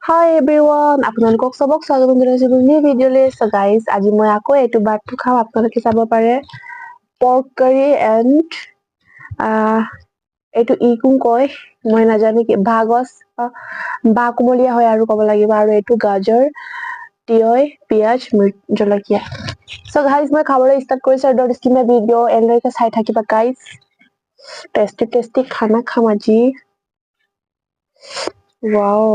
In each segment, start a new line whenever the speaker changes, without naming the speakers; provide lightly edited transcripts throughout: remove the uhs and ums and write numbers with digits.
Hi everyone, আপোনালোকক সবক স্বাগতম জনাইছো নিউ ভিডিঅ'লৈ। সো গাইজ আজি মই আকৌ এইটো বাৰটো খাম। আপোনালোকে চাব পাৰে পৰ্ক কাৰী এণ্ড এইটো ইকুং কয়, মই নাজানো কি বাগছ বা কুমলীয়া হয় আৰু ক'ব লাগিব। আৰু এইটো গাজৰ, তিয়হ, পিয়াজ, জলকীয়া। সো গাইজ মই খাবলৈ ষ্টাৰ্ট কৰিছো আৰু ডট স্কিপ মাই ভিডিঅ' এন্ডলৈকে চাই থাকিবা গাইজ। টেষ্টি টেষ্টি খানা খাম আজি। Wow,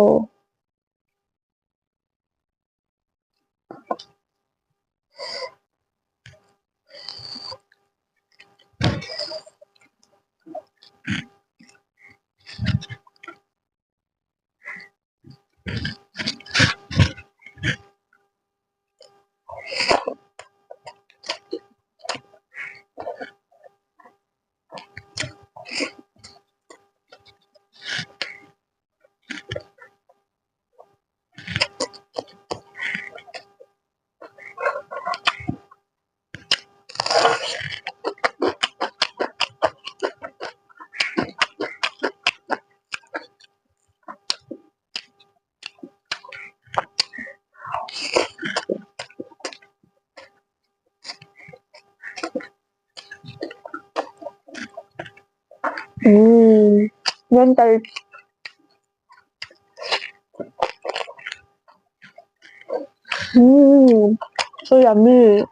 mental. So yummy.